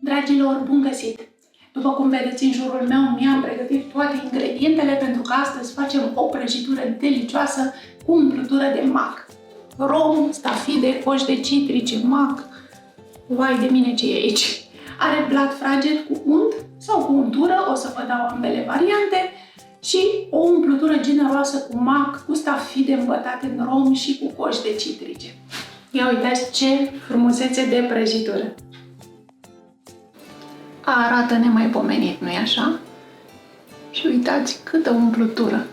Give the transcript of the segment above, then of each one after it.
Dragilor, bun găsit! După cum vedeți în jurul meu, mi-am pregătit toate ingredientele pentru că astăzi facem o prăjitură delicioasă cu umplutură de mac. Rom, stafide, coși de citrice, mac. Vai de mine ce e aici! Are blat frager cu unt sau cu untură, o să vă dau ambele variante, și o umplutură generoasă cu mac, cu stafide îmbătate în rom și cu coși de citrice. Ia uitați ce frumusețe de prăjitură! Arată nemaipomenit, nu-i așa? Și uitați câtă umplutură!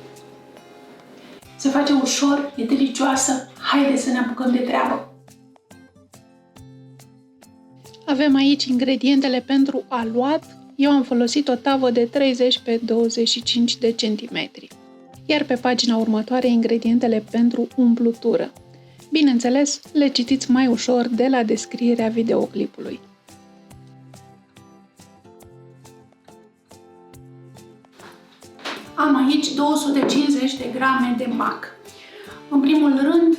Se face ușor, e delicioasă, haideți să ne apucăm de treabă! Avem aici ingredientele pentru aluat. Eu am folosit o tavă de 30 pe 25 de centimetri. Iar pe pagina următoare ingredientele pentru umplutură. Bineînțeles, le citiți mai ușor de la descrierea videoclipului. Am aici 250 de grame de mac. În primul rând,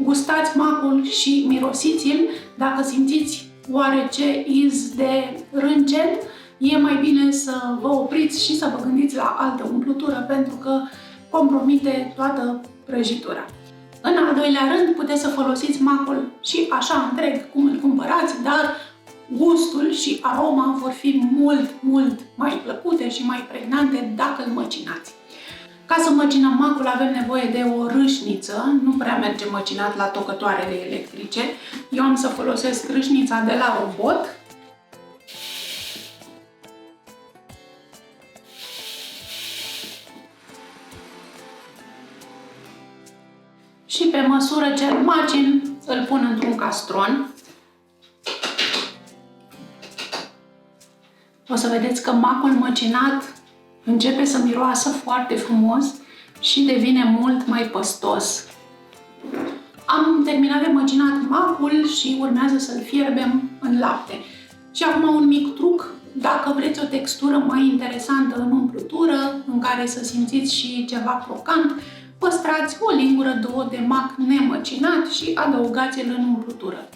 gustați macul și mirosiți-l. Dacă simțiți oarece iz de râncen, e mai bine să vă opriți și să vă gândiți la altă umplutură, pentru că compromite toată prăjitura. În al doilea rând, puteți să folosiți macul și așa întreg cum îl cumpărați, dar gustul și aroma vor fi mult mai plăcute și mai pregnante dacă îl măcinați. Ca să măcinăm macul avem nevoie de o râșniță, nu prea merge măcinat la tocătoarele electrice. Eu am să folosesc râșnița de la robot. Și pe măsură ce îl macin, îl pun într-un castron. O să vedeți că macul măcinat începe să miroasă foarte frumos și devine mult mai păstos. Am terminat de măcinat macul și urmează să-l fierbem în lapte. Și acum un mic truc, dacă vreți o textură mai interesantă în umplutură, în care să simțiți și ceva crocant, păstrați o lingură, două de mac nemăcinat și adăugați-l în umplutură.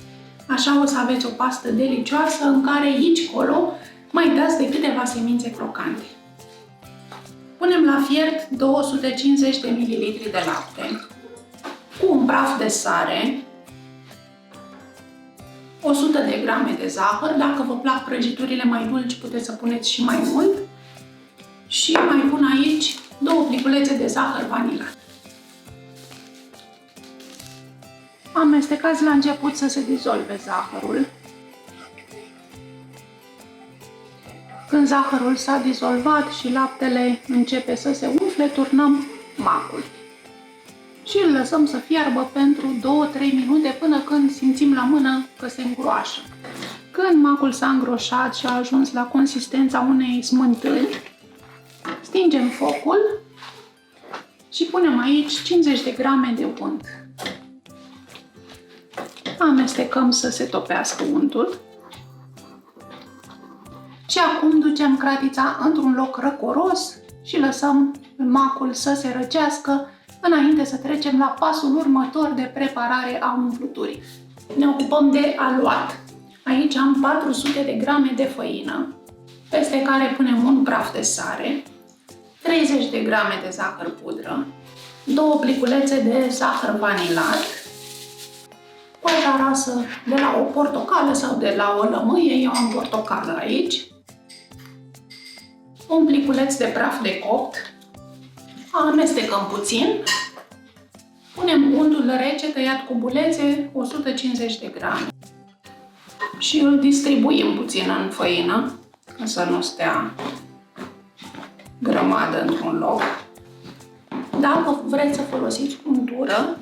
Așa o să aveți o pastă delicioasă în care aici-colo mai dați de câteva semințe crocante. Punem la fiert 250 de ml de lapte cu un praf de sare, 100 de grame de zahăr, dacă vă plac prăjiturile mai dulci puteți să puneți și mai mult, și mai pun aici 2 pliculețe de zahăr vanilat. Amestecați la început să se dizolve zahărul. Când zahărul s-a dizolvat și laptele începe să se umfle, turnăm macul. Și îl lăsăm să fiarbă pentru 2-3 minute până când simțim la mână că se îngroașă. Când macul s-a îngroșat și a ajuns la consistența unei smântâni, stingem focul și punem aici 50 de grame de unt. Amestecăm să se topească untul. Și acum ducem cratița într-un loc răcoros și lăsăm macul să se răcească înainte să trecem la pasul următor de preparare a umpluturii. Ne ocupăm de aluat. Aici am 400 de grame de făină, peste care punem un praf de sare, 30 de grame de zahăr pudră, 2 pliculețe de zahăr vanilat, coaja rasă de la o portocală sau de la o lămâie, eu am portocală aici, un pliculeț de praf de copt, amestecăm puțin, punem untul rece tăiat cu bulețe, 150 de grame, și îl distribuim puțin în făină, ca să nu stea grămadă într-un loc. Dacă vreți să folosiți untură,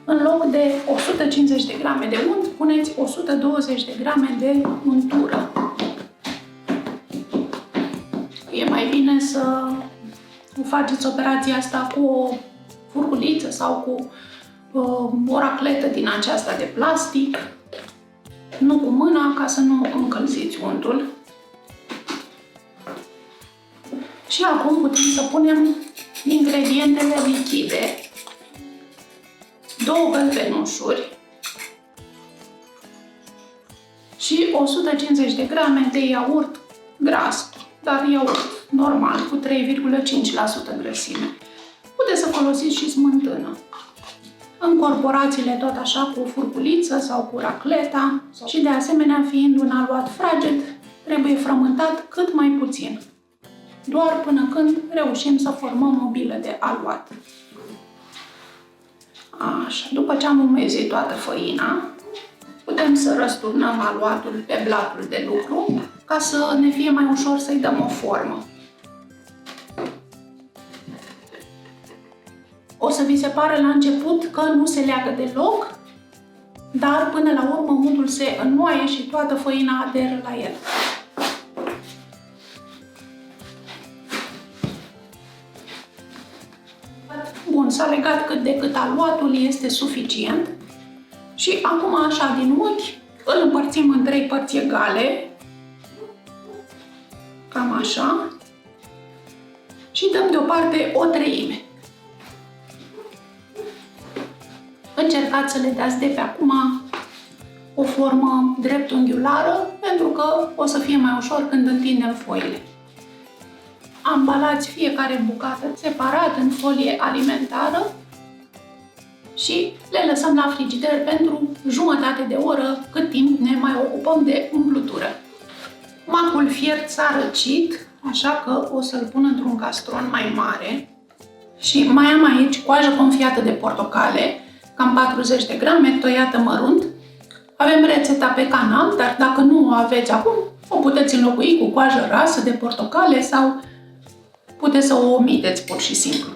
în loc de 150 de grame de unt, puneți 120 de grame de untură. E mai bine să faceți operația asta cu o furculiță sau cu o racletă din aceasta de plastic, nu cu mâna, ca să nu încălziți untul. Și acum putem să punem ingredientele lichide, 2 gălbenușuri și 150 de grame de iaurt gras, dar iaurt normal, cu 3,5% grăsime. Puteți să folosiți și smântână. Încorporați-le tot așa cu o furculiță sau cu racleta și de asemenea, fiind un aluat fraged, trebuie frământat cât mai puțin, doar până când reușim să formăm o bilă de aluat. Așa, după ce am umezit toată făina, putem să răsturnăm aluatul pe blatul de lucru ca să ne fie mai ușor să-i dăm o formă. O să vi se pare la început că nu se leagă deloc, dar până la urmă untul se înmoaie și toată făina aderă la el. Bun, s-a legat cât de cât aluatul, este suficient. Și acum așa din ochi îl împărțim în 3 părți egale, cam așa, și dăm deoparte o treime. Încercați să le dați de pe acum o formă dreptunghiulară, pentru că o să fie mai ușor când întindem foile. Ambalați fiecare bucată separat în folie alimentară și le lăsăm la frigider pentru jumătate de oră, cât timp ne mai ocupăm de umplutură. Macul fiert s-a răcit, așa că o să-l pun într-un castron mai mare și mai am aici coajă confiată de portocale, cam 40 de grame, toiată mărunt. Avem rețeta pe canal, dar dacă nu o aveți acum, o puteți înlocui cu coajă rasă de portocale sau puteți să o omiteți pur și simplu.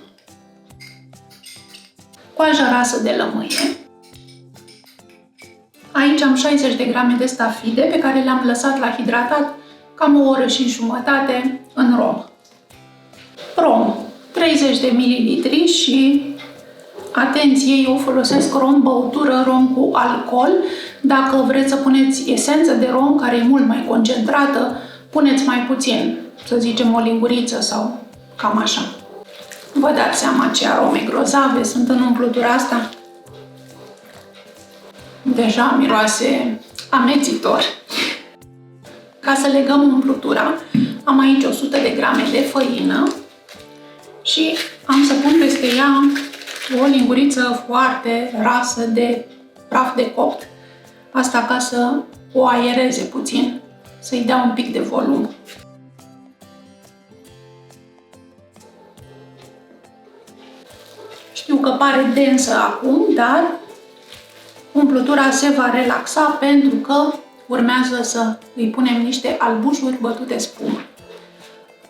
Coajă rasă de lămâie. Aici am 60 de grame de stafide pe care le-am lăsat la hidratat cam o oră și jumătate în rom. Rom, 30 de ml și atenție, eu folosesc rom băutură, rom cu alcool. Dacă vreți să puneți esență de rom, care e mult mai concentrată, puneți mai puțin, să zicem o linguriță sau cam așa. Vă dați seama ce arome grozave sunt în umplutura asta? Deja miroase amețitor. Ca să legăm umplutura, am aici 100 de grame de făină și am să pun peste ea o linguriță foarte rasă de praf de copt. Asta ca să o aereze puțin, să-i dea un pic de volum. Știu că pare densă acum, dar umplutura se va relaxa pentru că urmează să îi punem niște albușuri bătute spumă.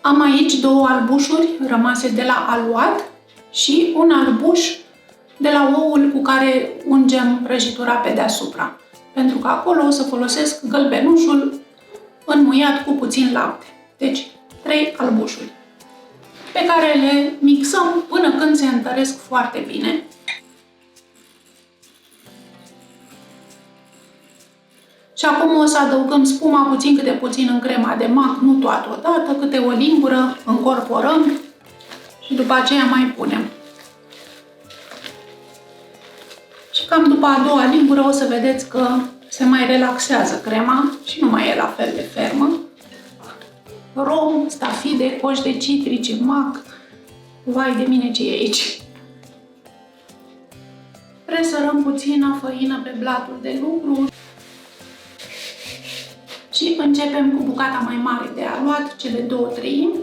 Am aici 2 albușuri rămase de la aluat și un albuș de la oul cu care ungem prăjitura pe deasupra. Pentru că acolo o să folosesc gălbenușul înmuiat cu puțin lapte. Deci 3 albușuri pe care le mixăm până când se întăresc foarte bine. Și acum o să adăugăm spuma puțin câte puțin în crema de mac, nu toată odată, câte o lingură, încorporăm și după aceea mai punem. Și cam după a doua lingură o să vedeți că se mai relaxează crema și nu mai e la fel de fermă. Rom, stafide, coși de citrice, mac, vai de mine ce e aici. Presărăm puțină făină pe blatul de lucru și începem cu bucata mai mare de aluat, cele 2/3,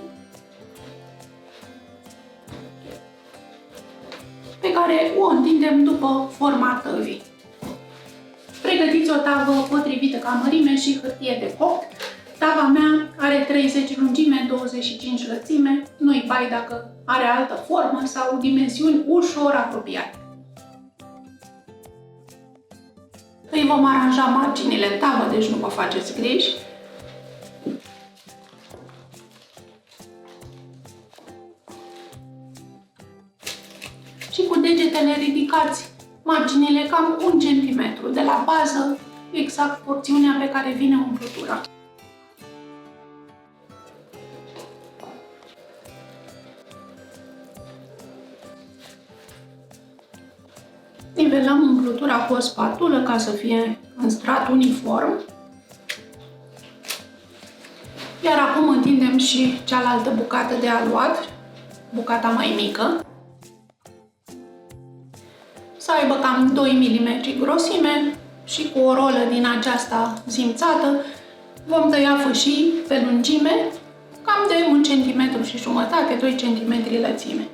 pe care o întindem după forma tăvii. Pregătiți o tavă potrivită ca mărime și hârtie de copt. Tava mea are 30 lungime, 25 lățime, nu-i bai dacă are altă formă sau dimensiuni ușor apropiate. Îi vom aranja marginile în tavă, deci nu vă faceți griji. Și cu degetele ridicați marginile cam 1 cm de la bază, exact porțiunea pe care vine umplutura. Nivelăm umplutura cu o spatulă ca să fie în strat uniform Iar acum întindem și cealaltă bucată de aluat, bucata mai mică, să aibă cam 2 mm grosime și cu o rolă din aceasta zimțată vom tăia fâșii pe lungime, cam de 1,5 cm, 2 cm lățime.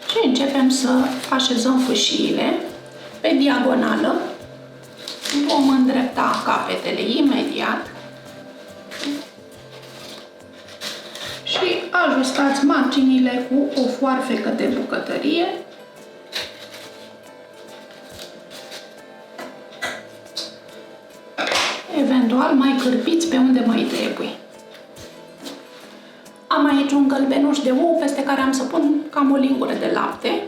Și începem să așezăm fâșiile pe diagonală. Vom îndrepta capetele imediat și ajustați marginile cu o foarfecă de bucătărie. Eventual mai cârpiți pe unde mai trebuie. Am aici un gălbenuș de ou peste care am să pun cam o lingură de lapte.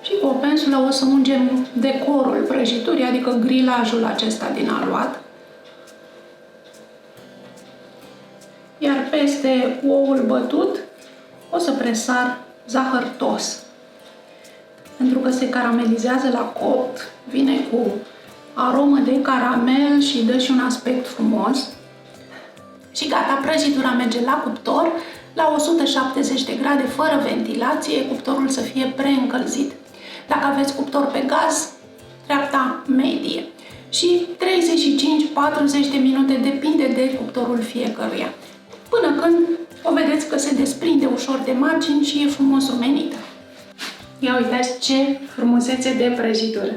Și cu o pensulă o să ungem decorul prăjiturii, adică grilajul acesta din aluat. Iar peste oul bătut o să presar zahăr tos. Pentru că se caramelizează la copt, vine cu aromă de caramel și dă și un aspect frumos. Și gata, prăjitura merge la cuptor, la 170 de grade, fără ventilație, cuptorul să fie preîncălzit. Dacă aveți cuptor pe gaz, treapta medie. Și 35-40 de minute, depinde de cuptorul fiecăruia. Până când o vedeți că se desprinde ușor de margini și e frumos rumenită. Ia uitați ce frumusețe de prăjitură!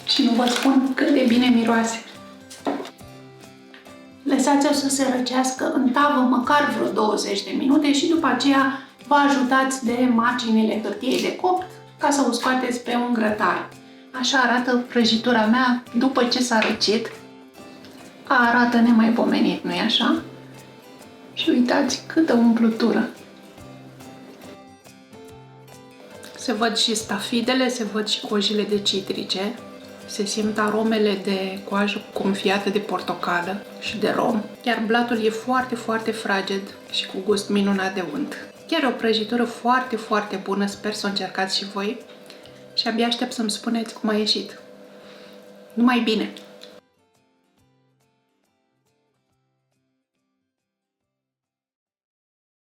Și nu vă spun cât de bine miroase! Lăsați-o să se răcească în tavă măcar vreo 20 de minute și după aceea vă ajutați de marginile hârtiei de copt ca să o scoateți pe un grătar. Așa arată prăjitura mea după ce s-a răcit. Arată nemaipomenit, nu-i așa? Și uitați câtă umplutură! Se văd și stafidele, se văd și cojile de citrice, se simt aromele de coajă confiată de portocală și de rom. Iar blatul e foarte, foarte fraged și cu gust minunat de unt. Chiar o prăjitură foarte, foarte bună, sper să o încercați și voi și abia aștept să-mi spuneți cum a ieșit. Numai bine!